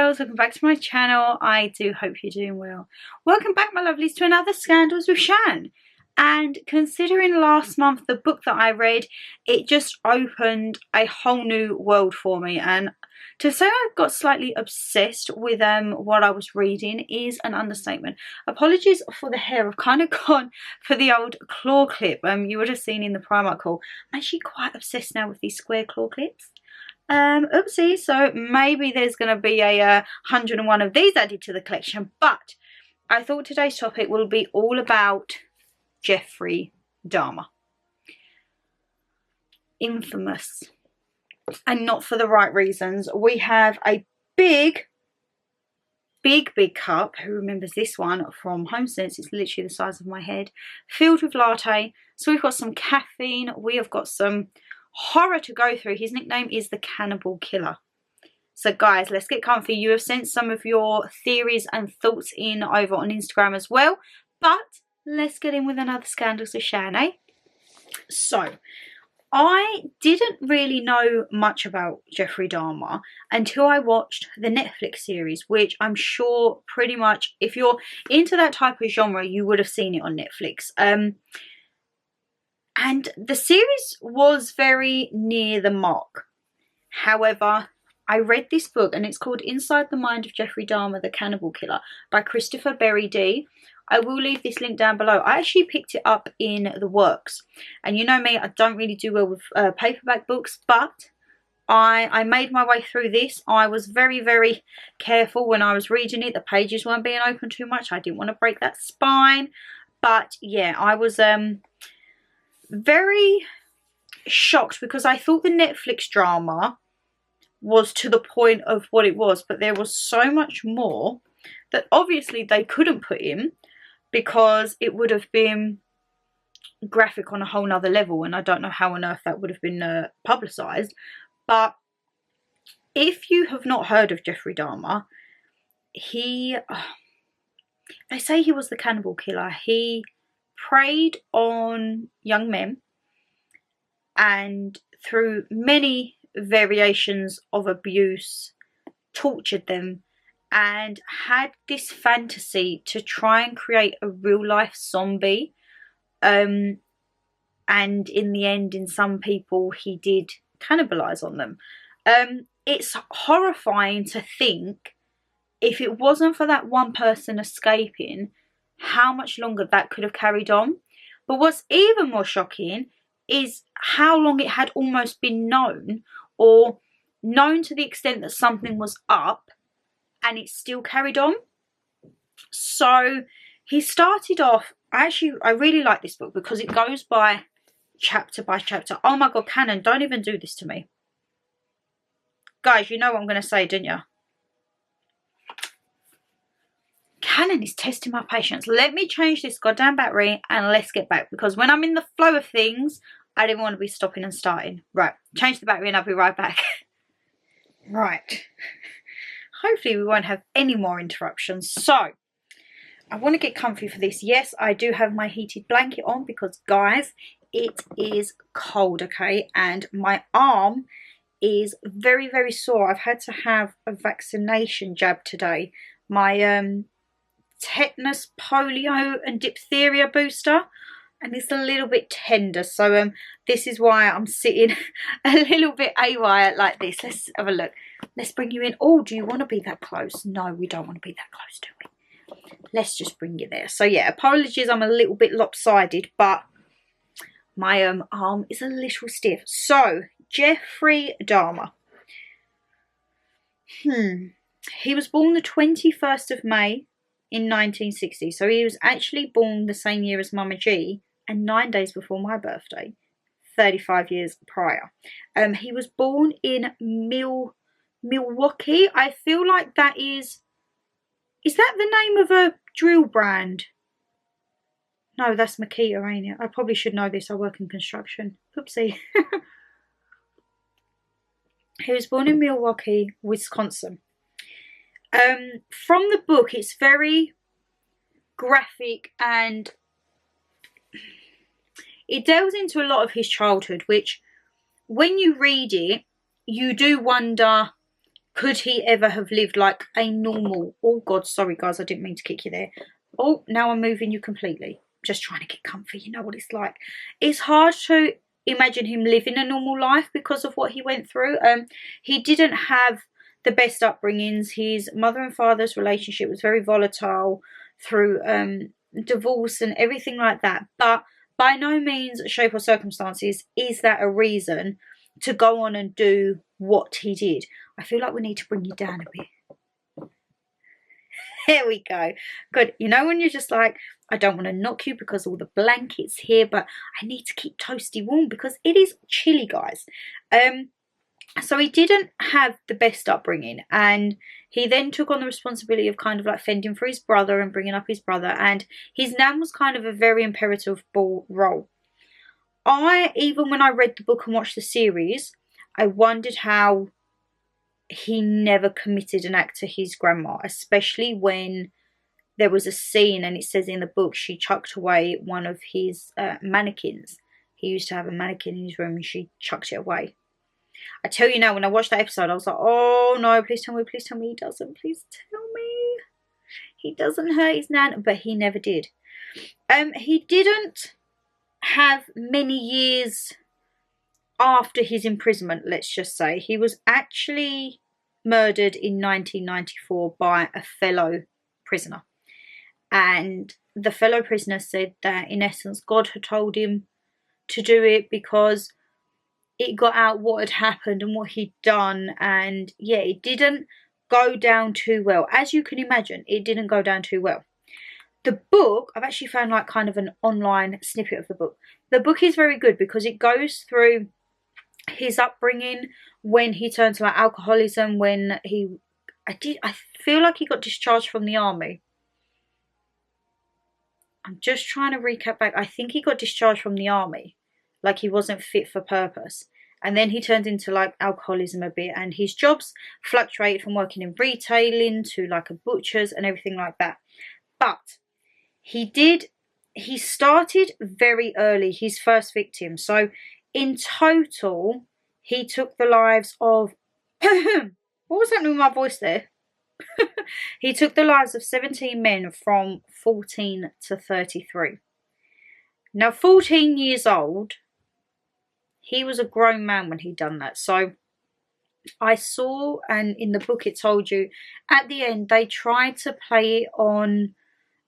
girls, welcome back to my channel. I do hope you're doing well. Welcome back, my lovelies, to another Scandals with Shan. And considering last month the book that I read, it just opened a whole new world for me. And to say I got slightly obsessed with what I was reading is an understatement. Apologies for the hair. I've kind of gone for the old claw clip. You would have seen in the Primark haul. I'm actually quite obsessed now with these square claw clips. Oopsie, so maybe there's going to be a 101 of these added to the collection, but I thought today's topic will be all about Jeffrey Dahmer. Infamous, and not for the right reasons. We have a big cup, who remembers this one from HomeSense, it's literally the size of my head, filled with latte. So we've got some caffeine, we have got some horror to go through. His nickname is the Cannibal Killer. So guys, let's get comfy. You have sent some of your theories and thoughts in over on Instagram as well, but let's get in with another Scandals with Shan, eh? So I didn't really know much about Jeffrey Dahmer until I watched the Netflix series, which I'm sure pretty much if you're into that type of genre you would have seen it on Netflix. And the series was very near the mark. However, I read this book and it's called Inside the Mind of Jeffrey Dahmer The Cannibal Killer by Christopher Berry D. I will leave this link down below. I actually picked it up in the works. And you know me, I don't really do well with paperback books, but I made my way through this. I was very, very careful when I was reading it. The pages weren't being opened too much. I didn't want to break that spine. But yeah, I was very shocked because I thought the Netflix drama was to the point of what it was, but there was so much more that obviously they couldn't put in because it would have been graphic on a whole nother level, and I don't know how on earth that would have been publicised. But if you have not heard of Jeffrey Dahmer, they say he was the cannibal killer. He preyed on young men and through many variations of abuse tortured them and had this fantasy to try and create a real life zombie, and in the end in some people he did cannibalize on them. It's horrifying to think if it wasn't for that one person escaping how much longer that could have carried on. But what's even more shocking is how long it had almost been known, or known to the extent that something was up, and it still carried on. So he started off, I really like this book because it goes by chapter. Oh my god, Canon, don't even do this to me. Guys, you know what I'm going to say, don't you? Canon is testing my patience. Let me change this goddamn battery and let's get back, because when I'm in the flow of things, I didn't want to be stopping and starting. Right, change the battery and I'll be right back. Right. Hopefully we won't have any more interruptions. So, I want to get comfy for this. Yes, I do have my heated blanket on because, guys, it is cold, okay? And my arm is very, very sore. I've had to have a vaccination jab today. My tetanus, polio and diphtheria booster, and it's a little bit tender, so this is why I'm sitting a little bit AY like this. Let's have a look. Let's bring you in. Oh, do you want to be that close? No, we don't want to be that close, do we? Let's just bring you there. So yeah, apologies, I'm a little bit lopsided, but my arm is a little stiff. So Jeffrey Dahmer, he was born the 21st of May in 1960, so he was actually born the same year as Mama G and 9 days before my birthday, 35 years prior. He was born in Milwaukee. I feel like that is that the name of a drill brand? No, that's Makita, ain't it? I probably should know this, I work in construction. Oopsie. He was born in Milwaukee, Wisconsin. From the book, it's very graphic and it delves into a lot of his childhood, which when you read it, you do wonder could he ever have lived like a normal, oh God, sorry guys, I didn't mean to kick you there. Oh, now I'm moving you completely. Just trying to get comfy, you know what it's like. It's hard to imagine him living a normal life because of what he went through. He didn't have the best upbringings. His mother and father's relationship was very volatile through divorce and everything like that. But by no means, shape or circumstances, is that a reason to go on and do what he did. I feel like we need to bring you down a bit. There we go. Good. You know when you're just like, I don't want to knock you because all the blankets here, but I need to keep toasty warm because it is chilly, guys. So he didn't have the best upbringing, and he then took on the responsibility of kind of like fending for his brother and bringing up his brother, and his nan was kind of a very imperative role. Even when I read the book and watched the series, I wondered how he never committed an act to his grandma, especially when there was a scene, and it says in the book, she chucked away one of his mannequins. He used to have a mannequin in his room and she chucked it away. I tell you now, when I watched that episode, I was like, oh no, please tell me he doesn't. Please tell me he doesn't hurt his nan. But he never did. He didn't have many years after his imprisonment, let's just say. He was actually murdered in 1994 by a fellow prisoner. And the fellow prisoner said that, in essence, God had told him to do it because it got out what had happened and what he'd done. And yeah, it didn't go down too well. As you can imagine, it didn't go down too well. The book, I've actually found like kind of an online snippet of the book. The book is very good because it goes through his upbringing, when he turned to like alcoholism, when I feel like he got discharged from the army. I'm just trying to recap back. I think he got discharged from the army, like he wasn't fit for purpose. And then he turned into like alcoholism a bit, and his jobs fluctuated from working in retailing to like a butcher's and everything like that. But he started very early, his first victim. So in total, he took the lives of, what was happening with my voice there? He took the lives of 17 men from 14 to 33. Now, 14 years old, he was a grown man when he'd done that. So I saw, and in the book it told you, at the end they tried to play it on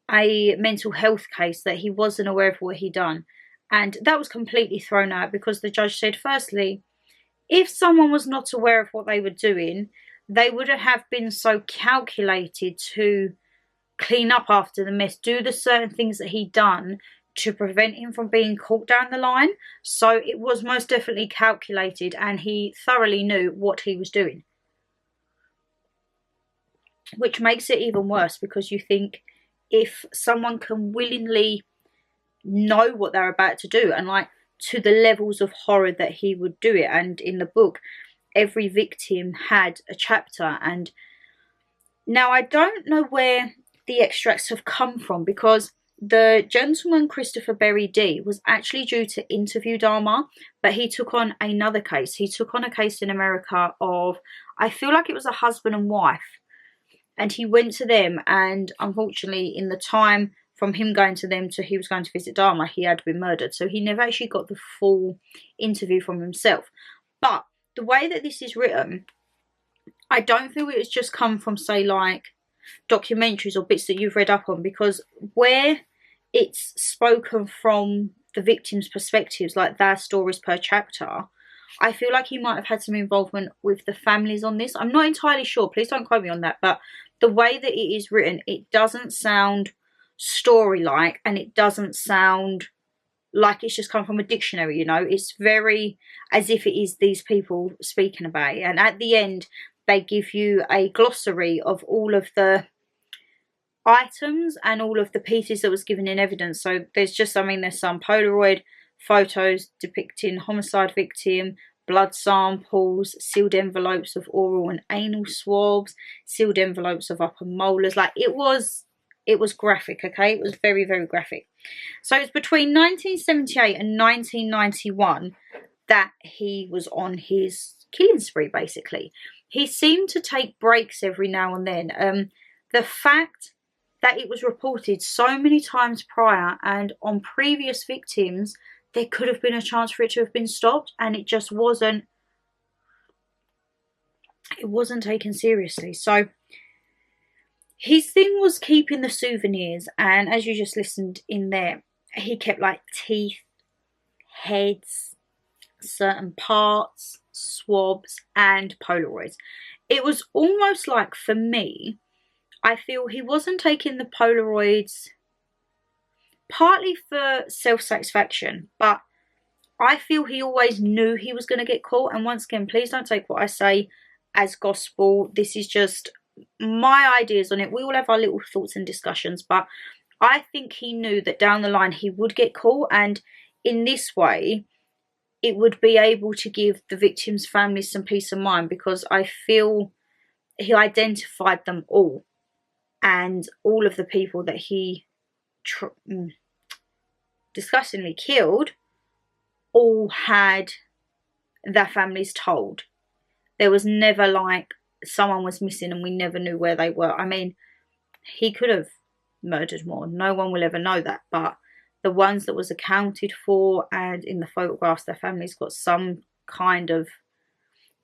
a mental health case, that he wasn't aware of what he'd done. And that was completely thrown out because the judge said, firstly, if someone was not aware of what they were doing, they wouldn't have been so calculated to clean up after the mess, do the certain things that he'd done to prevent him from being caught down the line. So it was most definitely calculated, and he thoroughly knew what he was doing. Which makes it even worse, because you think, if someone can willingly know what they're about to do, and like to the levels of horror that he would do it. And in the book, every victim had a chapter. And now I don't know where the extracts have come from, because the gentleman Christopher Berry D was actually due to interview Dahmer, but he took on another case. He took on a case in America of, I feel like it was a husband and wife, and he went to them, and unfortunately in the time from him going to them to he was going to visit Dahmer, he had been murdered. So he never actually got the full interview from himself. But the way that this is written, I don't feel it's just come from, say, like documentaries or bits that you've read up on, because where it's spoken from the victims' perspectives, like their stories per chapter, I feel like he might have had some involvement with the families on this. I'm not entirely sure, please don't quote me on that, but the way that it is written, it doesn't sound story-like, and it doesn't sound like it's just come from a dictionary, you know. It's very as if it is these people speaking about it. And at the end, they give you a glossary of all of the items and all of the pieces that was given in evidence. So there's just, I mean, there's some Polaroid photos depicting homicide victim, blood samples, sealed envelopes of oral and anal swabs, sealed envelopes of upper molars. Like, it was graphic, okay? It was very, very graphic. So it's between 1978 and 1991 that he was on his killing spree, basically. he seemed to take breaks every now and then. The fact that it was reported so many times prior and on previous victims, there could have been a chance for it to have been stopped, and it just wasn't. It wasn't taken seriously. So his thing was keeping the souvenirs, and as you just listened in there, he kept like teeth, heads, certain parts, swabs, and Polaroids. It was almost like, for me, I feel he wasn't taking the Polaroids partly for self-satisfaction, but I feel he always knew he was going to get caught. And once again, please don't take what I say as gospel. This is just my ideas on it. We all have our little thoughts and discussions, but I think he knew that down the line he would get caught, and in this way it would be able to give the victims' families some peace of mind, because I feel he identified them all, and all of the people that he disgustingly killed all had their families told. There was never like someone was missing and we never knew where they were. I mean, he could have murdered more. No one will ever know that. But the ones that was accounted for and in the photographs, their families got some kind of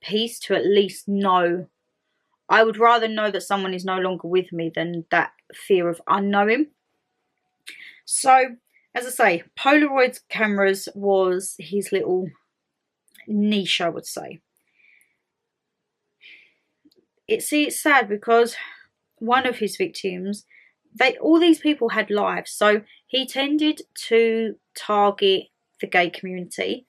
peace to at least know. I would rather know that someone is no longer with me than that fear of unknowing. So, as I say, Polaroid cameras was his little niche, I would say. It's sad because one of his victims, all these people had lives, so he tended to target the gay community,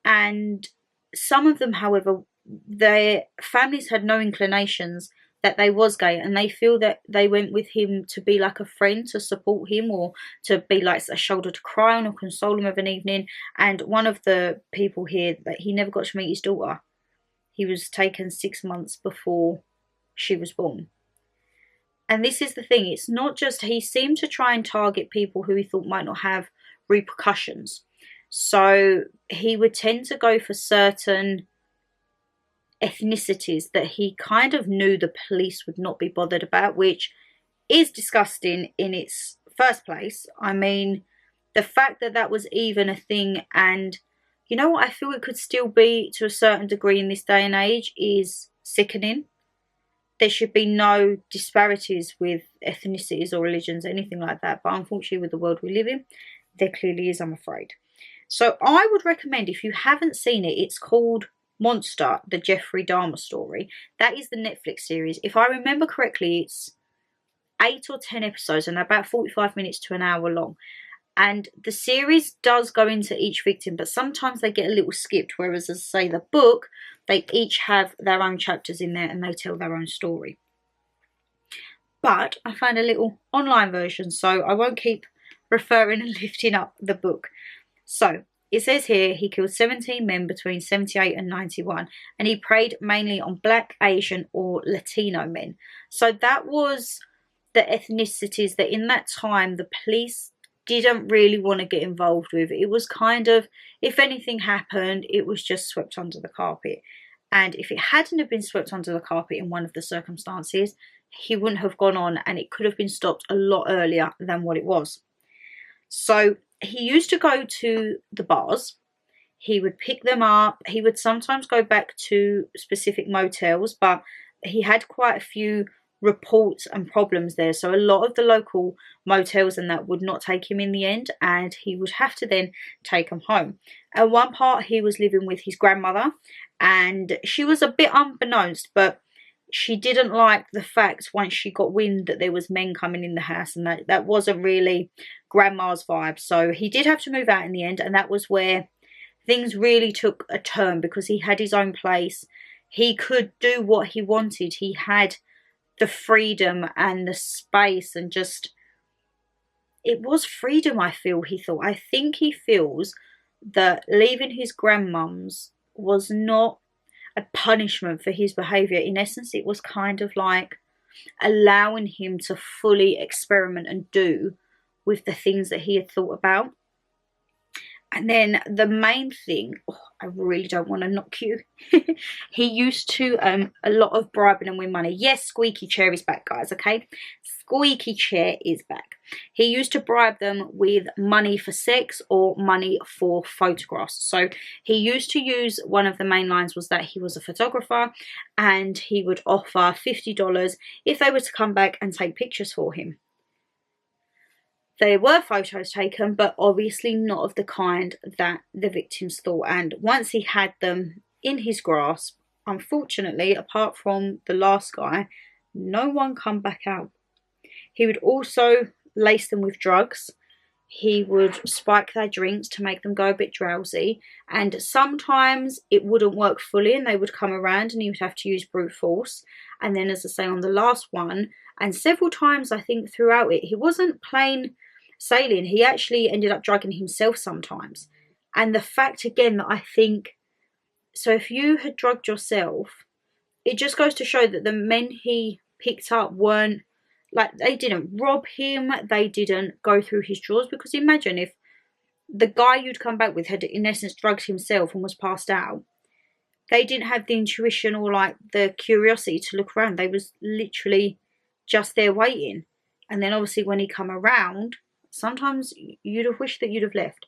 and some of them, however, their families had no inclinations that they was gay, and they feel that they went with him to be like a friend, to support him, or to be like a shoulder to cry on or console him of an evening. And one of the people here, that he never got to meet his daughter. He was taken 6 months before she was born. And this is the thing, it's not just, he seemed to try and target people who he thought might not have repercussions. So he would tend to go for certain ethnicities that he kind of knew the police would not be bothered about, which is disgusting in its first place. I mean, the fact that that was even a thing, and you know what, I feel it could still be to a certain degree in this day and age, is sickening. There should be no disparities with ethnicities or religions, anything like that. But unfortunately, with the world we live in, there clearly is, I'm afraid. So I would recommend, if you haven't seen it, it's called Monster, the Jeffrey Dahmer story. That is the Netflix series. If I remember correctly, it's 8 or 10 episodes and about 45 minutes to an hour long. And the series does go into each victim, but sometimes they get a little skipped. Whereas, as I say, the book, they each have their own chapters in there and they tell their own story. But I found a little online version, so I won't keep referring and lifting up the book. So it says here he killed 17 men between 78 and 91, and he preyed mainly on Black, Asian or Latino men. So that was the ethnicities that in that time the police didn't really want to get involved with. It was kind of, if anything happened, it was just swept under the carpet. And if it hadn't have been swept under the carpet in one of the circumstances, he wouldn't have gone on, and it could have been stopped a lot earlier than what it was. So he used to go to the bars. He would pick them up. He would sometimes go back to specific motels, but he had quite a few reports and problems there. So a lot of the local motels and that would not take him in the end, and he would have to then take him home. At one part, he was living with his grandmother, and she was a bit unbeknownst, but she didn't like the fact once she got wind that there was men coming in the house, and that wasn't really grandma's vibe. So he did have to move out in the end, and that was where things really took a turn, because he had his own place. He could do what he wanted. He had the freedom and the space, and just, it was freedom, I feel, he thought. I think he feels that leaving his grandmum's was not a punishment for his behaviour. In essence, it was kind of like allowing him to fully experiment and do with the things that he had thought about. And then the main thing, oh, I really don't want to knock you. He used to, a lot of bribing and win money. Yes, squeaky chair is back, guys, okay? Squeaky chair is back. He used to bribe them with money for sex or money for photographs. So he used to use, one of the main lines was that he was a photographer and he would offer $50 if they were to come back and take pictures for him. There were photos taken, but obviously not of the kind that the victims thought. And once he had them in his grasp, unfortunately, apart from the last guy, no one come back out. He would also lace them with drugs. He would spike their drinks to make them go a bit drowsy. And sometimes it wouldn't work fully and they would come around and he would have to use brute force. And then, as I say, on the last one, and several times I think throughout it, he wasn't plain sailing. He actually ended up drugging himself sometimes. And the fact, again, that I think, so if you had drugged yourself, it just goes to show that the men he picked up weren't, like, they didn't rob him, they didn't go through his drawers. Because imagine if the guy you'd come back with had in essence drugged himself and was passed out. They didn't have the intuition or like the curiosity to look around. They was literally just there waiting. And then obviously when he come around, sometimes you'd have wished that you'd have left.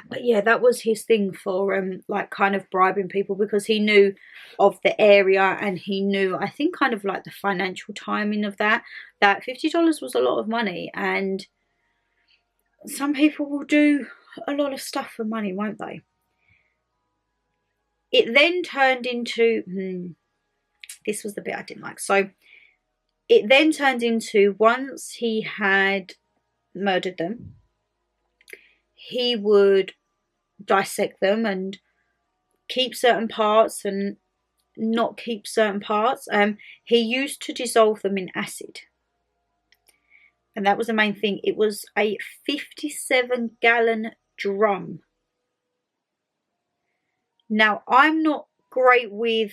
But yeah, that was his thing for like kind of bribing people, because he knew of the area and he knew, I think, kind of like the financial timing of that $50 was a lot of money, and some people will do a lot of stuff for money, won't they? It then turned into, this was the bit I didn't like. So it then turned into, once he had murdered them, he would dissect them and keep certain parts and not keep certain parts. He used to dissolve them in acid. And that was the main thing. It was a 57-gallon drum. Now, I'm not great with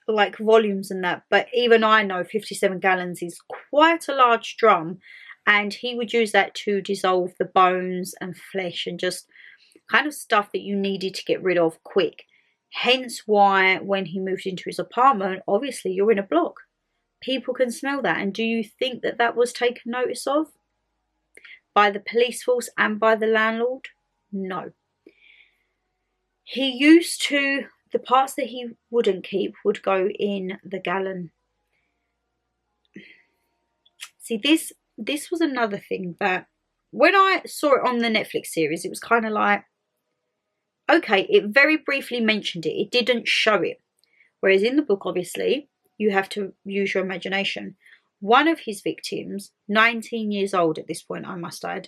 like volumes and that, but even I know 57 gallons is quite a large drum, and he would use that to dissolve the bones and flesh and just kind of stuff that you needed to get rid of quick. Hence why when he moved into his apartment, obviously you're in a block, people can smell that. And do you think that that was taken notice of by the police force and by the landlord? No. He used to, the parts that he wouldn't keep would go in the gallon. See, this was another thing that when I saw it on the Netflix series, it was kind of like, okay, it very briefly mentioned it. It didn't show it. Whereas in the book, obviously, you have to use your imagination. One of his victims, 19 years old at this point, I must add,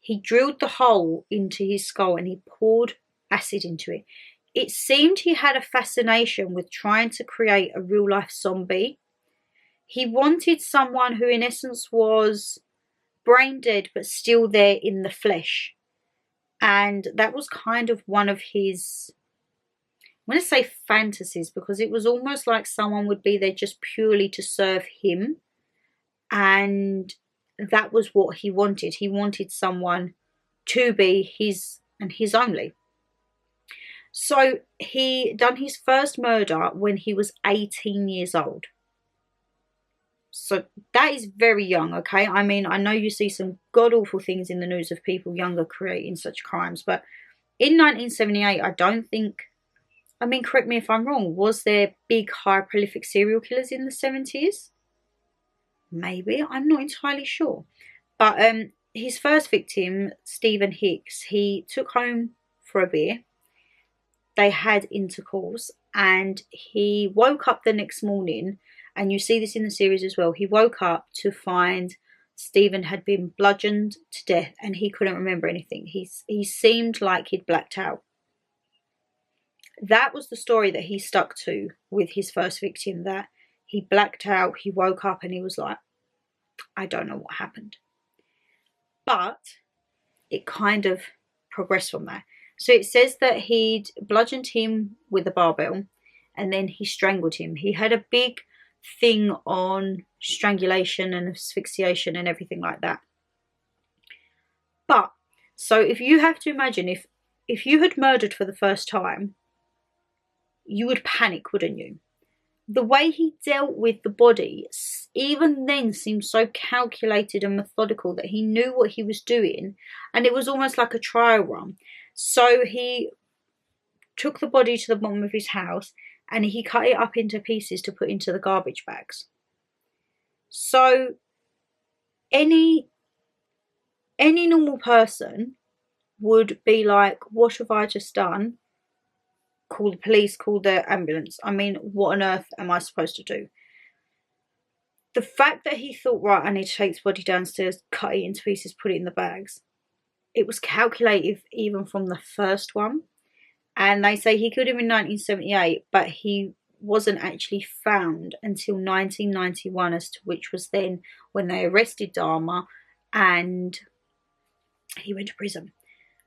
he drilled the hole into his skull and he poured acid into it. It seemed he had a fascination with trying to create a real-life zombie. He wanted someone who in essence was brain dead but still there in the flesh. And that was kind of one of his, I'm going to say fantasies, because it was almost like someone would be there just purely to serve him. And that was what he wanted. He wanted someone to be his and his only. So he done his first murder when he was 18 years old. So that is very young, okay? I mean, I know you see some god-awful things in the news of people younger creating such crimes, but in 1978, I don't think, I mean, correct me if I'm wrong, was there big, high prolific serial killers in the 70s? Maybe, I'm not entirely sure. But his first victim, Stephen Hicks, he took home for a beer. They had intercourse and he woke up the next morning, and you see this in the series as well. He woke up to find Stephen had been bludgeoned to death and he couldn't remember anything. He seemed like he'd blacked out. That was the story that he stuck to with his first victim, that he blacked out, he woke up and he was like, I don't know what happened. But it kind of progressed from that. So it says that he'd bludgeoned him with a barbell and then he strangled him. He had a big thing on strangulation and asphyxiation and everything like that. But So if you have to imagine, if you had murdered for the first time, you would panic, wouldn't you? The way he dealt with the body, even then, seemed so calculated and methodical that he knew what he was doing, and it was almost like a trial run. So he took the body to the bottom of his house and he cut it up into pieces to put into the garbage bags. So any normal person would be like, what have I just done? Call the police, call the ambulance. I mean, what on earth am I supposed to do? The fact that he thought, right, I need to take this body downstairs, cut it into pieces, put it in the bags. It was calculated even from the first one. And they say he killed him in 1978, but he wasn't actually found until 1991, as to which was then when they arrested Dahmer and he went to prison.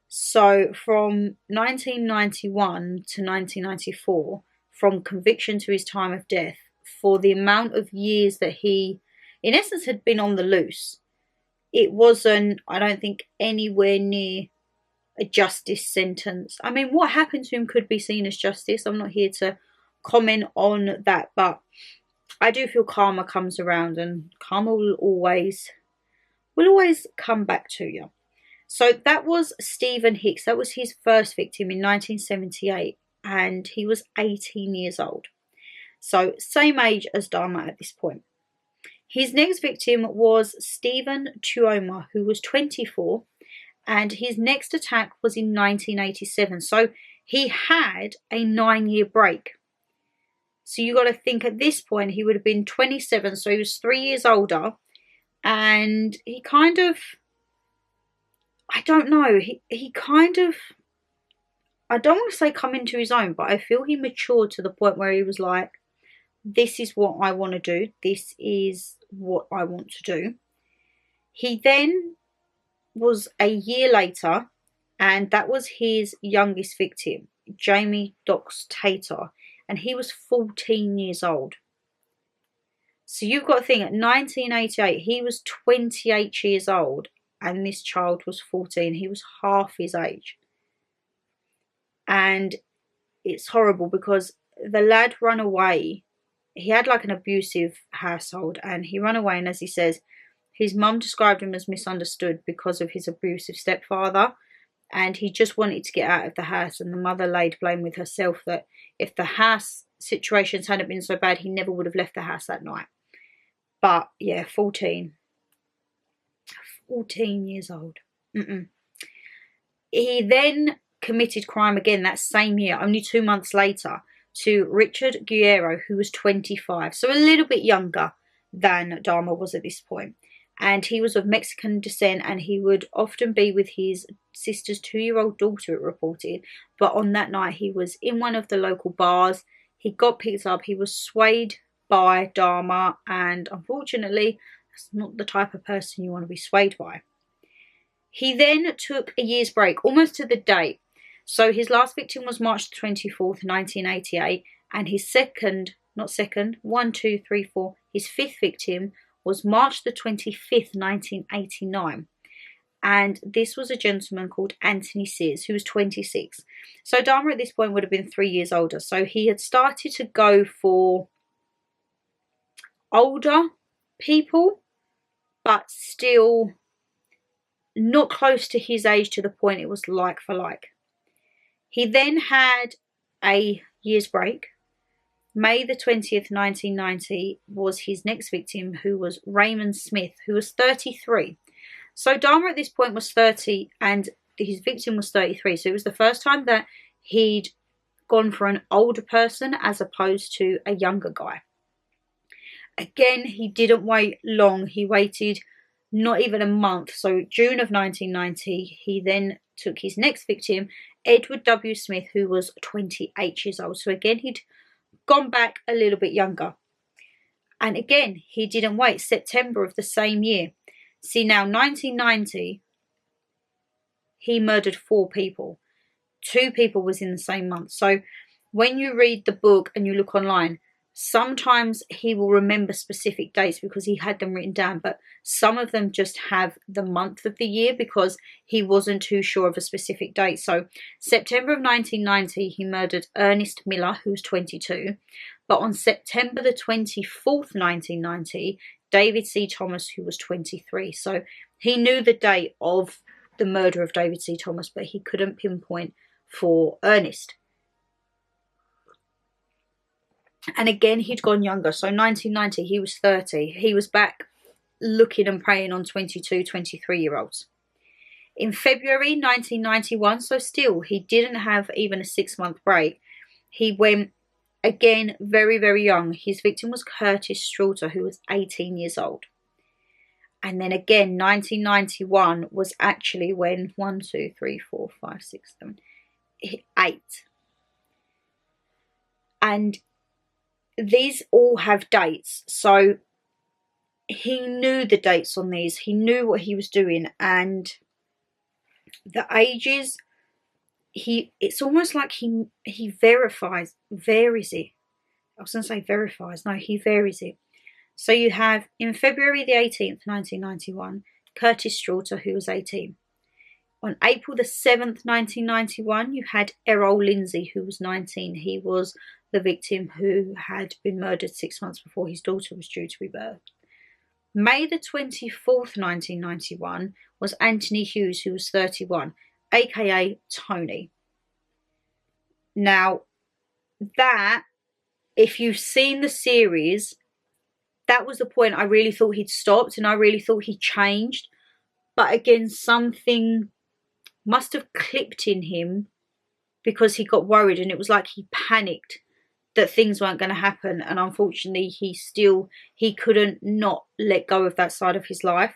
So from 1991 to 1994, from conviction to his time of death, for the amount of years that he, in essence, had been on the loose, it wasn't, I don't think, anywhere near a justice sentence. I mean, what happened to him could be seen as justice. I'm not here to comment on that, but I do feel karma comes around, and karma will always come back to you. So that was Stephen Hicks. That was his first victim in 1978, and he was 18 years old. So same age as Dahmer at this point. His next victim was Stephen Tuoma, who was 24, and his next attack was in 1987. So he had a 9-year break. So you got to think, at this point he would have been 27, so he was 3 years older, and he kind of, I don't know, he kind of, I don't want to say come into his own, but I feel he matured to the point where he was like, this is what I want to do. This is what I want to do. He then was a year later, and that was his youngest victim, Jamie Dox Tater, and he was 14 years old. So you've got to think, at 1988, he was 28 years old, and this child was 14. He was half his age. And it's horrible because the lad ran away. He had like an abusive household, and he ran away, and as he says, his mum described him as misunderstood because of his abusive stepfather, and he just wanted to get out of the house, and the mother laid blame with herself that if the house situations hadn't been so bad, he never would have left the house that night. But yeah, 14 years old. He then committed crime again that same year, only 2 months later, to Richard Guerrero, who was 25, so a little bit younger than Dahmer was at this point. And he was of Mexican descent, and he would often be with his sister's 2-year-old daughter, it reported. But on that night, he was in one of the local bars. He got picked up. He was swayed by Dahmer, and unfortunately, that's not the type of person you want to be swayed by. He then took a year's break, almost to the date. So his last victim was March 24th, 1988, and his his fifth victim was March the 25th, 1989. And this was a gentleman called Anthony Sears, who was 26. So Dahmer at this point would have been 3 years older. So he had started to go for older people, but still not close to his age, to the point it was like for like. He then had a year's break. May the 20th, 1990 was his next victim, who was Raymond Smith, who was 33. So Dahmer at this point was 30 and his victim was 33. So it was the first time that he'd gone for an older person as opposed to a younger guy. Again, he didn't wait long. He waited not even a month. So June of 1990, he then took his next victim, Edward W. Smith, who was 28 years old. So again, he'd gone back a little bit younger. And again, he didn't wait. September of the same year. See, now 1990, he murdered 4 people. 2 people was in the same month. So when you read the book and you look online, Sometimes he will remember specific dates because he had them written down, but some of them just have the month of the year because he wasn't too sure of a specific date. So September of 1990, he murdered Ernest Miller, who was 22. But on September the 24th, 1990, David C. Thomas, who was 23. So he knew the date of the murder of David C. Thomas, but he couldn't pinpoint for Ernest. And again, he'd gone younger. So 1990, he was 30. He was back looking and preying on 22, 23-year-olds. In February 1991, so still, he didn't have even a 6-month break. He went, again, very, very young. His victim was Curtis Straughter, who was 18 years old. And then again, 1991 was actually when 1, 2, 3, 4, 5, 6, 7, 8. And these all have dates, so he knew the dates on these. He knew what he was doing, and the ages. It's almost like he varies it. I was going to say verifies. No, he varies it. So you have in February the 18th, 1991, Curtis Straughter, who was 18. On April the 7th, 1991, you had Errol Lindsay, who was 19. He was the victim who had been murdered 6 months before his daughter was due to be birthed. May the 24th, 1991, was Anthony Hughes, who was 31, aka Tony. Now, that, if you've seen the series, that was the point I really thought he'd stopped and I really thought he changed. But again, something must have clipped in him because he got worried, and it was like he panicked that things weren't going to happen, and unfortunately he couldn't not let go of that side of his life.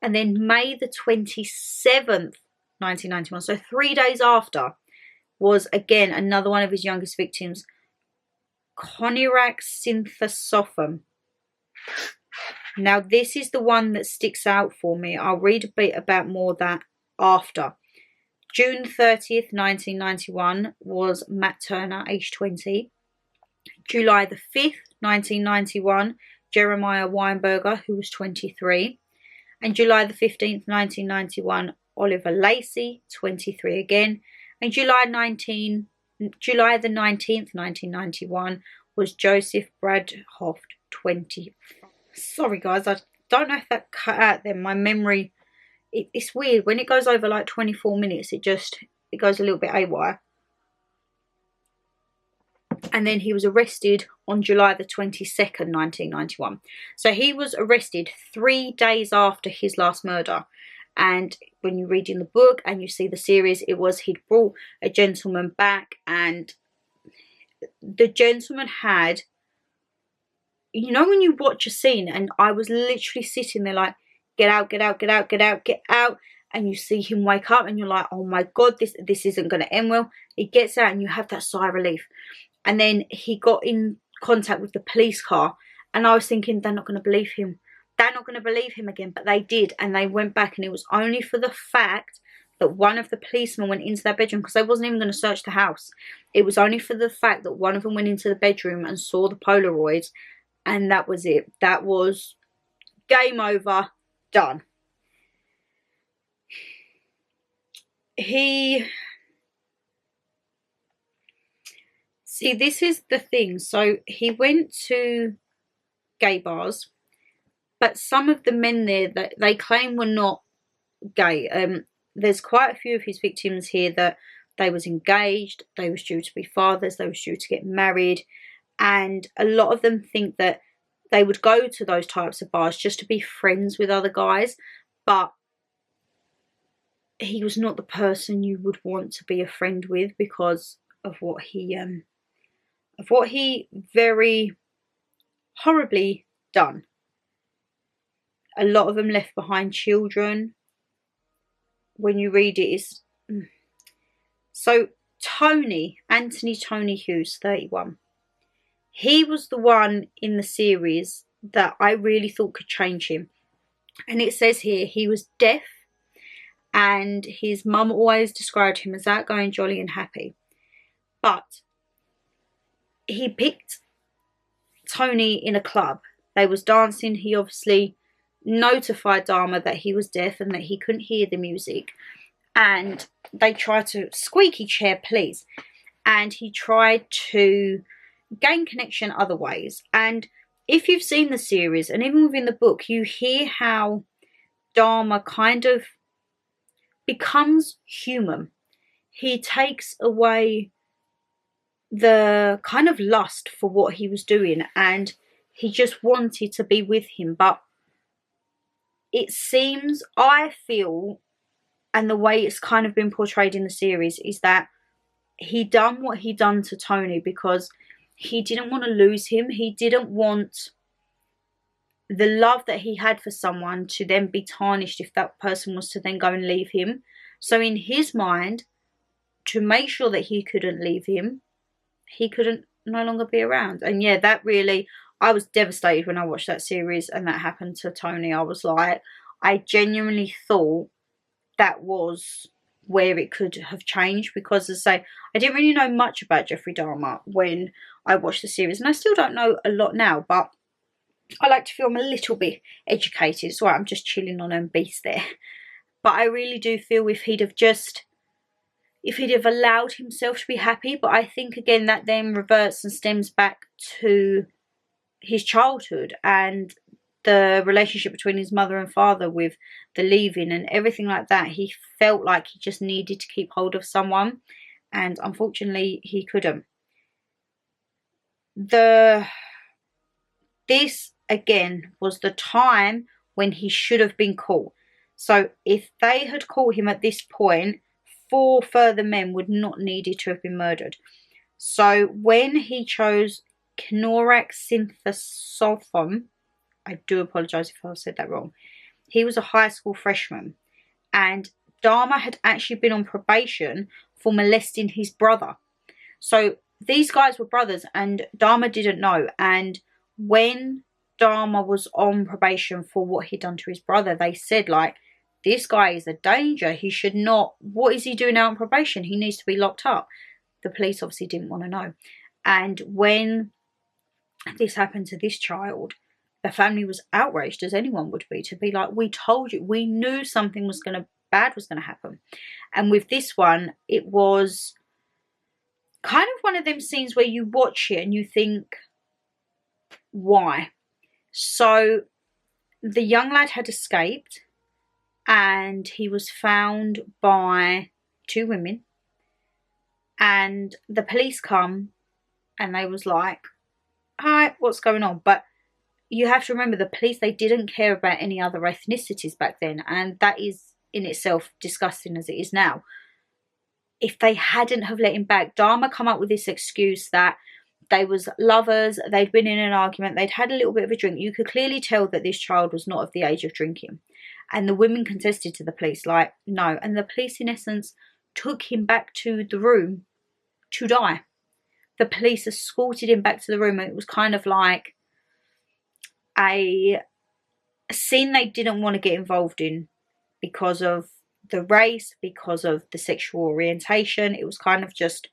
And then May the 27th, 1991, so 3 days after, was again another one of his youngest victims, Conirac Synthosophum. Now this is the one that sticks out for me. I'll read a bit about more that after. June 30th, 1991 was Matt Turner, aged 20. July the 5th, 1991, Jeremiah Weinberger, who was 23. And July the 15th, 1991, Oliver Lacey, 23 again. And July the 19th, 1991, was Joseph Bradhoft, 20. Sorry guys, I don't know if that cut out then. My memory, it's weird. When it goes over like 24 minutes, it goes a little bit haywire. And then he was arrested on July the 22nd, 1991. So he was arrested 3 days after his last murder. And when you read in the book and you see the series, it was he'd brought a gentleman back, and the gentleman had, you know, when you watch a scene and I was literally sitting there like, get out, get out, get out, get out, get out. And you see him wake up and you're like, oh my God, this isn't going to end well. He gets out and you have that sigh of relief. And then he got in contact with the police car, and I was thinking, they're not going to believe him. They're not going to believe him again. But they did, and they went back, and it was only for the fact that one of the policemen went into their bedroom, because they wasn't even going to search the house. It was only for the fact that one of them went into the bedroom and saw the Polaroids, and that was it. That was game over, done. See, this is the thing. So he went to gay bars, but some of the men there that they claim were not gay. There's quite a few of his victims here that they was engaged, they was due to be fathers, they was due to get married, and a lot of them think that they would go to those types of bars just to be friends with other guys, but he was not the person you would want to be a friend with because of what he very horribly done. A lot of them left behind children. When you read it, it's... So Anthony Tony Hughes, 31. He was the one in the series that I really thought could change him. And it says here, he was deaf, and his mum always described him as outgoing, jolly and happy. But he picked Tony in a club. They was dancing. He obviously notified Dahmer that he was deaf and that he couldn't hear the music. And they tried to squeaky chair, please. And he tried to gain connection other ways. And if you've seen the series, and even within the book, you hear how Dahmer kind of becomes human. He takes away the kind of lust for what he was doing, and he just wanted to be with him. But it seems, I feel, and the way it's kind of been portrayed in the series, is that he done what he done to Tony because he didn't want to lose him. He didn't want the love that he had for someone to then be tarnished if that person was to then go and leave him. So in his mind, to make sure that he couldn't leave him, he couldn't no longer be around. And yeah, that really, I was devastated when I watched that series and that happened to Tony. I was like, I genuinely thought that was where it could have changed, because as I say, I didn't really know much about Jeffrey Dahmer when I watched the series, and I still don't know a lot now, but I like to feel I'm a little bit educated. So I'm just chilling on a beast there. But I really do feel if he'd have allowed himself to be happy, but I think again that then reverts and stems back to his childhood and the relationship between his mother and father with the leaving and everything like that. He felt like he just needed to keep hold of someone, and unfortunately he couldn't. This again was the time when he should have been caught. So if they had caught him at this point, 4 further men would not needed to have been murdered. So when he chose xxShannonLeighxx, I do apologise if I said that wrong, he was a high school freshman, and Dahmer had actually been on probation for molesting his brother. So these guys were brothers and Dahmer didn't know. And when Dahmer was on probation for what he'd done to his brother, they said, like, this guy is a danger. He should not, what is he doing out on probation? He needs to be locked up. The police obviously didn't want to know. And when this happened to this child, the family was outraged, as anyone would be, to be like, we told you, we knew something bad was going to happen. And with this one, it was kind of one of them scenes where you watch it and you think, why? So the young lad had escaped and he was found by 2 women, and the police come and they was like, hi, what's going on? But you have to remember, the police, they didn't care about any other ethnicities back then, and that is in itself disgusting as it is now. If they hadn't have let him back, Dahmer come up with this excuse that they was lovers, they'd been in an argument, they'd had a little bit of a drink. You could clearly tell that this child was not of the age of drinking. And the women contested to the police, like, no. And the police, in essence, took him back to the room to die. The police escorted him back to the room, and it was kind of like a scene they didn't want to get involved in because of the race, because of the sexual orientation. It was kind of just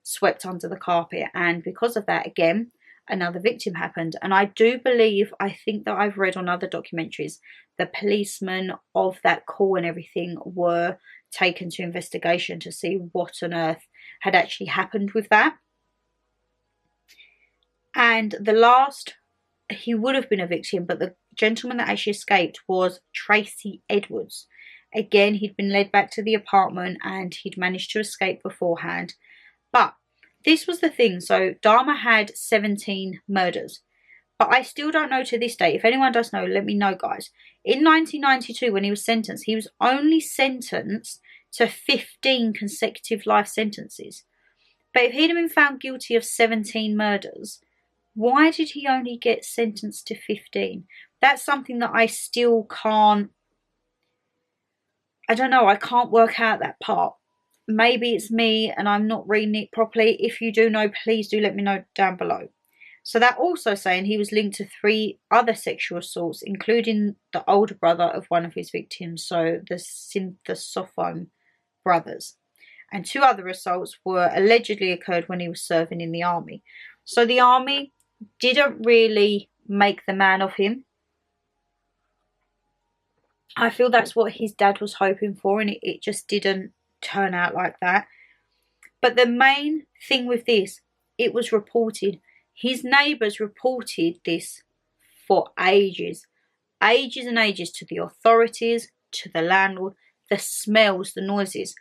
swept under the carpet, and because of that, again, another victim happened. And I do believe, I think that I've read on other documentaries, the policemen of that call and everything were taken to investigation to see what on earth had actually happened with that. And the last, he would have been a victim, but the gentleman that actually escaped was Tracy Edwards. Again, he'd been led back to the apartment and he'd managed to escape beforehand. But this was the thing. So Dahmer had 17 murders. But I still don't know to this day. If anyone does know, let me know, guys. In 1992, when he was sentenced, he was only sentenced to 15 consecutive life sentences. But if he'd have been found guilty of 17 murders, why did he only get sentenced to 15? That's something that I still can't, I don't know, I can't work out that part. Maybe it's me and I'm not reading it properly. If you do know, please do let me know down below. So that also saying he was linked to 3 other sexual assaults, including the older brother of one of his victims, so the xxShannonLeighxx brothers. And 2 other assaults were allegedly occurred when he was serving in the army. So the army, didn't really make the man of him. I feel that's what his dad was hoping for, and it just didn't turn out like that. But the main thing with this, it was reported. His neighbours reported this for ages. Ages and ages, to the authorities, to the landlord. The smells, the noises.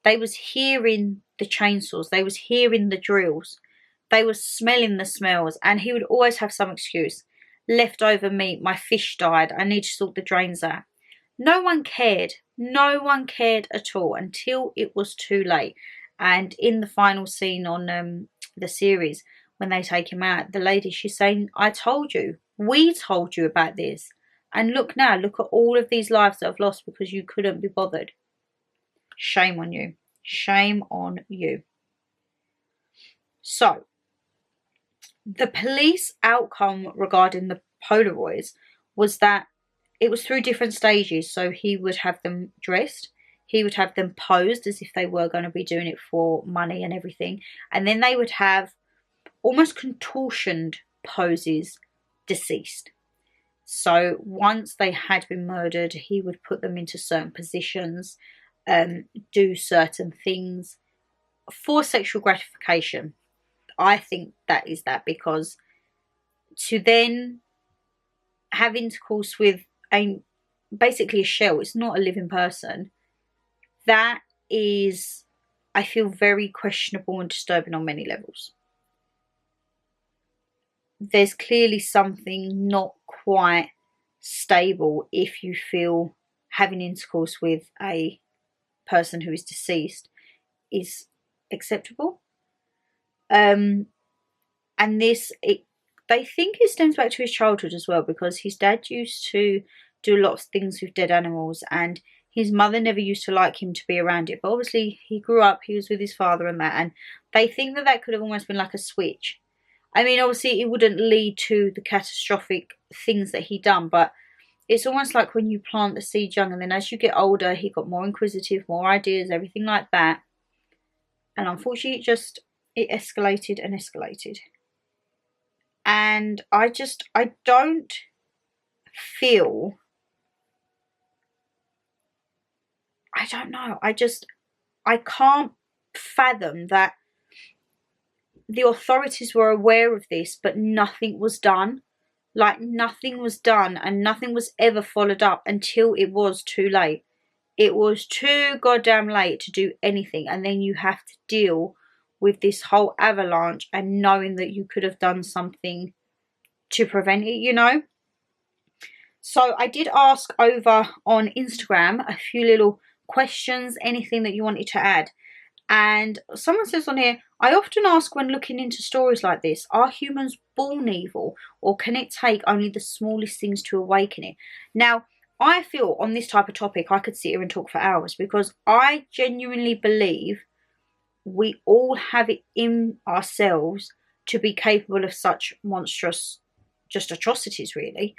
They was hearing the chainsaws. They was hearing the drills. They was smelling the smells. And he would always have some excuse. Leftover meat, my fish died, I need to sort the drains out. No one cared. No one cared at all until it was too late. And in the final scene on the series, when they take him out, the lady, she's saying, I told you. We told you about this. And look now, look at all of these lives that I've lost because you couldn't be bothered. Shame on you. Shame on you. So, the police outcome regarding the Polaroids was that it was through different stages. So he would have them dressed. He would have them posed as if they were going to be doing it for money and everything. And then they would have almost contortioned poses deceased. So once they had been murdered, he would put them into certain positions, do certain things for sexual gratification. I think that is that, because to then have intercourse with basically a shell, it's not a living person, that is, I feel, very questionable and disturbing on many levels. There's clearly something not quite stable if you feel having intercourse with a person who is deceased is acceptable. And this, they think it stems back to his childhood as well, because his dad used to do a lot of things with dead animals, and his mother never used to like him to be around it. But obviously he grew up, he was with his father and that, and they think that that could have almost been like a switch. I mean, obviously it wouldn't lead to the catastrophic things that he done, but it's almost like when you plant the seed young, and then as you get older, he got more inquisitive, more ideas, everything like that. And unfortunately it escalated and escalated. And I don't feel, I don't know, I can't fathom that the authorities were aware of this, but nothing was done. Like, nothing was done, and nothing was ever followed up until it was too late. It was too goddamn late to do anything, and then you have to deal with this whole avalanche and knowing that you could have done something to prevent it, you know. So I did ask over on Instagram a few little questions, anything that you wanted to add. And someone says on here, I often ask when looking into stories like this, are humans born evil, or can it take only the smallest things to awaken it? Now, I feel on this type of topic, I could sit here and talk for hours, because I genuinely believe we all have it in ourselves to be capable of such monstrous, just atrocities really.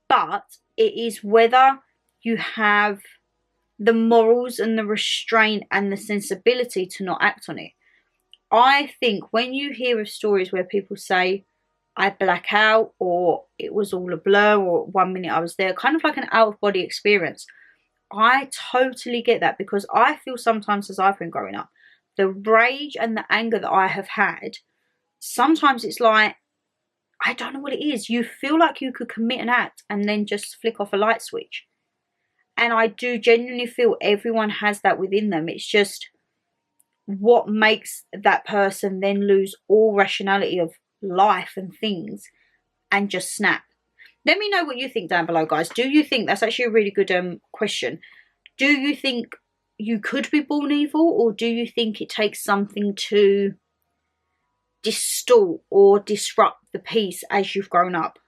But it is whether you have the morals and the restraint and the sensibility to not act on it. I think when you hear of stories where people say, I black out, or it was all a blur, or 1 minute I was there, kind of like an out-of-body experience, I totally get that, because I feel sometimes as I've been growing up, the rage and the anger that I have had, sometimes it's like, I don't know what it is. You feel like you could commit an act and then just flick off a light switch. And I do genuinely feel everyone has that within them. It's just what makes that person then lose all rationality of life and things and just snap. Let me know what you think down below, guys. Do you think, that's actually a really good question, do you think you could be born evil, or do you think it takes something to distort or disrupt the peace as you've grown up?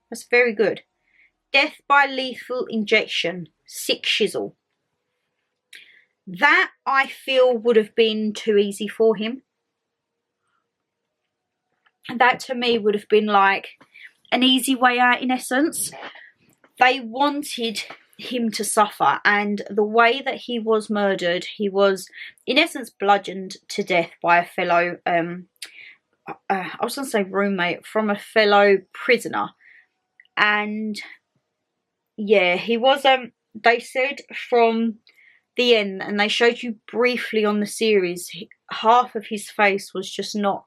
That's very good. Death by lethal injection, sick shizzle. That, I feel, would have been too easy for him. That to me would have been like an easy way out, in essence. They wanted him to suffer, and the way that he was murdered, he was in essence bludgeoned to death by a fellow I was going to say roommate, from a fellow prisoner. And yeah, he was, they said from the end, and they showed you briefly on the series, half of his face was just not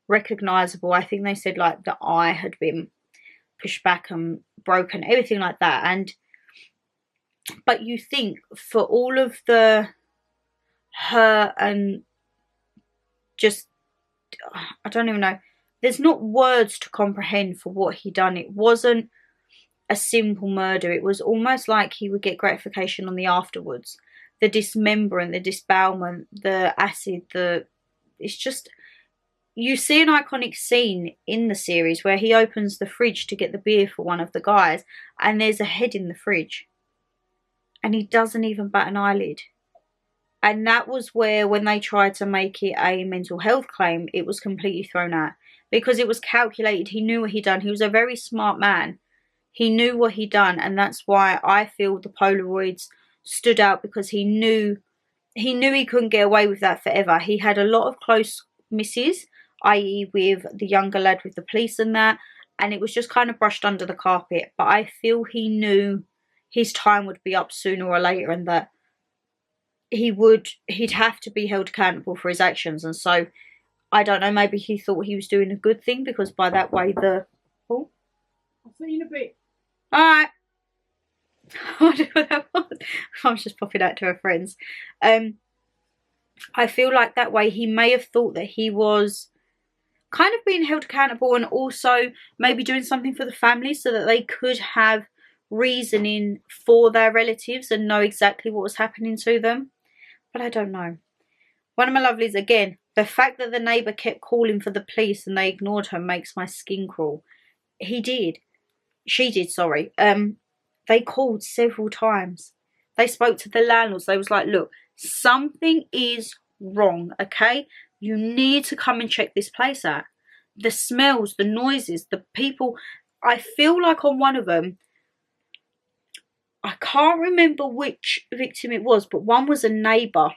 recognizable. I think they said like the eye had been pushed back and broken, everything like that. And but you think for all of the hurt and just, I don't even know, there's not words to comprehend for what he done. It wasn't a simple murder. It was almost like he would get gratification on the afterwards. The dismemberment, the disbowelment, the acid, it's just, you see an iconic scene in the series where he opens the fridge to get the beer for one of the guys, and there's a head in the fridge. And he doesn't even bat an eyelid. And that was where, when they tried to make it a mental health claim, it was completely thrown out. Because it was calculated. He knew what he'd done. He was a very smart man. He knew what he'd done. And that's why I feel the Polaroids stood out, because he knew he couldn't get away with that forever. He had a lot of close misses, i.e. with the younger lad with the police and that. And it was just kind of brushed under the carpet. But I feel he knew his time would be up sooner or later, and that he'd have to be held accountable for his actions. And so I don't know, maybe he thought he was doing a good thing, because by that way I'll see you in a bit. Alright. I wonder what that was. I was just popping out to her friends. I feel like that way he may have thought that he was kind of being held accountable, and also maybe doing something for the family so that they could have reasoning for their relatives and know exactly what was happening to them. But I don't know. One of my lovelies, again, the fact that the neighbour kept calling for the police and they ignored her makes my skin crawl. She did, sorry. They called several times. They spoke to the landlords. They was like, look, something is wrong, okay? You need to come and check this place out. The smells, the noises, the people. I feel like on one of them, I can't remember which victim it was, but one was a neighbour.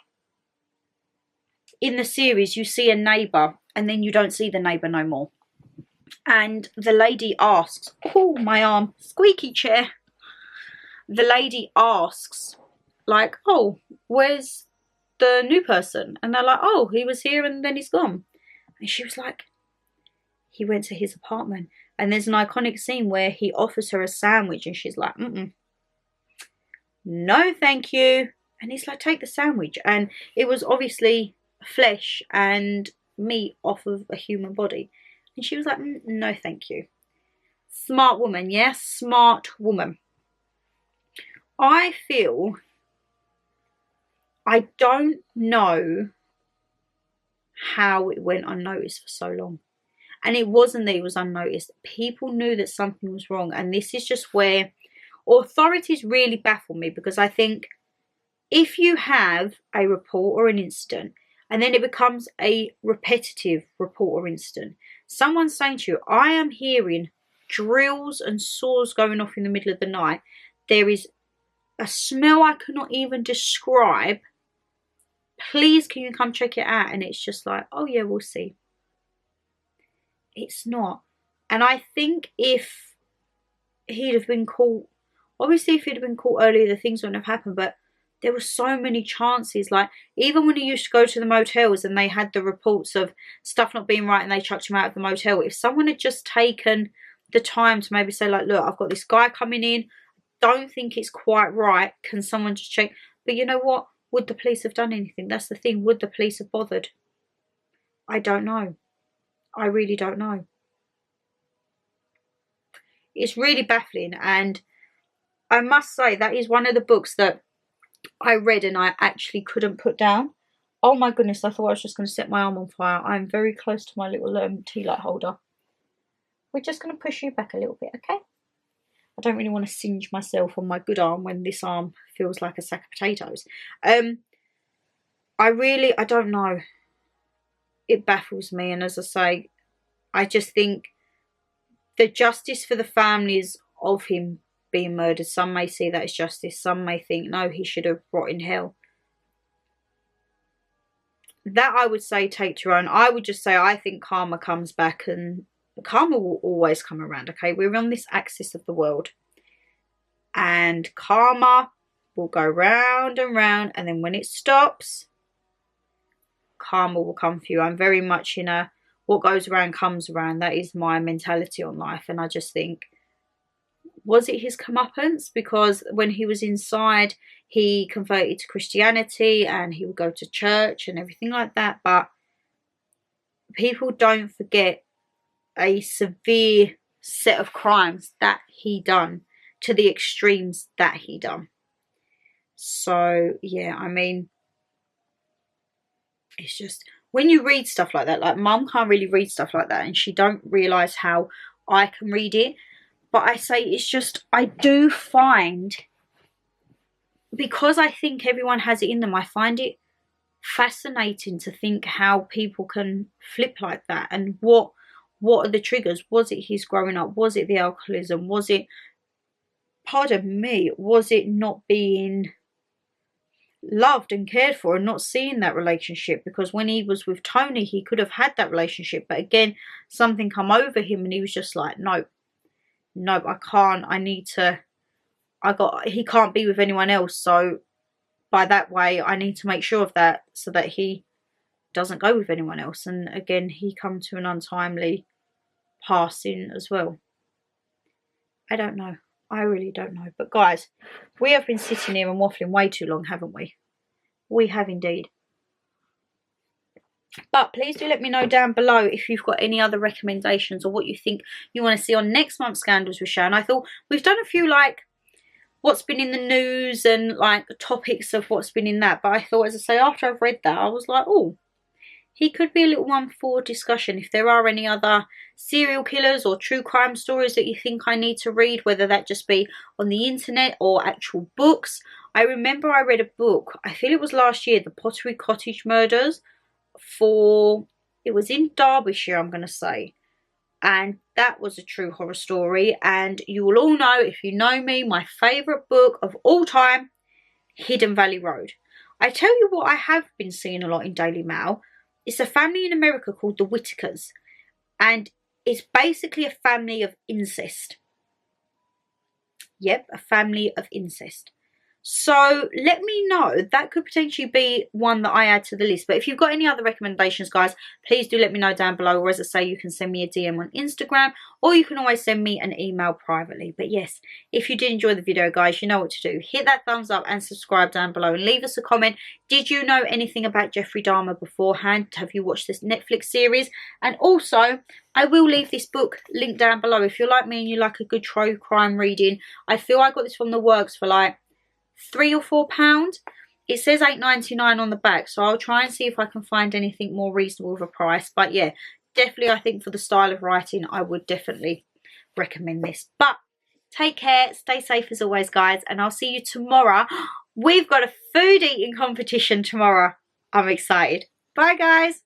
In the series, you see a neighbour, and then you don't see the neighbour no more. And the lady asks, oh, my arm, squeaky chair. The lady asks, like, oh, where's the new person? And they're like, oh, he was here and then he's gone. And she was like, he went to his apartment. And there's an iconic scene where he offers her a sandwich and she's like, no, thank you. And he's like, take the sandwich. And it was obviously flesh and meat off of a human body. And she was like, no, thank you. Smart woman, yes, smart woman. I feel, I don't know how it went unnoticed for so long. And it wasn't that it was unnoticed. People knew that something was wrong. And this is just where authorities really baffle me, because I think if you have a report or an incident and then it becomes a repetitive report or incident, someone's saying to you, I am hearing drills and saws going off in the middle of the night. There is a smell I cannot even describe. Please, can you come check it out? And it's just like, oh yeah, we'll see. It's not. And I think if he'd have been caught, obviously if he'd have been caught earlier, the things wouldn't have happened, but there were so many chances. Like, even when he used to go to the motels and they had the reports of stuff not being right and they chucked him out of the motel, if someone had just taken the time to maybe say, like, look, I've got this guy coming in, don't think it's quite right, can someone just check? But you know what? Would the police have done anything? That's the thing. Would the police have bothered? I don't know. I really don't know. It's really baffling, and I must say that is one of the books that I read and I actually couldn't put down. Oh my goodness, I thought I was just going to set my arm on fire. I'm very close to my little tea light holder. We're just going to push you back a little bit, okay? I don't really want to singe myself on my good arm when this arm feels like a sack of potatoes. I don't know. It baffles me, and as I say, I just think the justice for the families of him being murdered, some may see that as justice, some may think, no, he should have rotted in hell. that I would say take to your own. I would just say I think karma comes back, and karma will always come around, okay? We're on this axis of the world, and karma will go round and round, and then when it stops, karma will come for you. I'm very much in a what goes around comes around. That is my mentality on life. And I just think, was it his comeuppance? Because when he was inside, he converted to Christianity and he would go to church and everything like that. But people don't forget a severe set of crimes that he done, to the extremes that he done. So yeah, I mean, it's just when you read stuff like that, like mum can't really read stuff like that, and she don't realise how I can read it. But I say it's just, I do find, because I think everyone has it in them, I find it fascinating to think how people can flip like that, and what are the triggers. Was it his growing up? Was it the alcoholism? Was it, pardon me, was it not being loved and cared for and not seeing that relationship? Because when he was with Tony, he could have had that relationship, but again, something come over him and he was just like, nope, I can't, he can't be with anyone else. So by that way, I need to make sure of that so that he doesn't go with anyone else. And again, he come to an untimely passing as well. I don't know. I really don't know. But guys, we have been sitting here and waffling way too long, haven't we? We have indeed. But please do let me know down below if you've got any other recommendations or what you think you want to see on next month's Scandals with Shan. I thought we've done a few like what's been in the news and like topics of what's been in that. But I thought, as I say, after I've read that, I was like, oh, he could be a little one for discussion. If there are any other serial killers or true crime stories that you think I need to read, whether that just be on the internet or actual books. I remember I read a book, I feel it was last year, The Pottery Cottage Murders, it was in Derbyshire, I'm going to say. And that was a true horror story. And you will all know, if you know me, my favourite book of all time, Hidden Valley Road. I tell you what I have been seeing a lot in Daily Mail. It's a family in America called the Whitakers. And it's basically a family of incest. Yep, a family of incest. So let me know. That could potentially be one that I add to the list. But if you've got any other recommendations, guys, please do let me know down below. Or as I say, you can send me a DM on Instagram, or you can always send me an email privately. But yes, if you did enjoy the video, guys, you know what to do. Hit that thumbs up and subscribe down below, and leave us a comment. Did you know anything about Jeffrey Dahmer beforehand? Have you watched this Netflix series? And also, I will leave this book linked down below. If you're like me and you like a good true crime reading, I feel I got this from the works for like £3 or £4. It says £8.99 on the back, so I'll try and see if I can find anything more reasonable of a price. But yeah, definitely I think for the style of writing, I would definitely recommend this. But take care, stay safe as always, guys, and I'll see you tomorrow. We've got a food eating competition tomorrow. I'm excited. Bye, guys.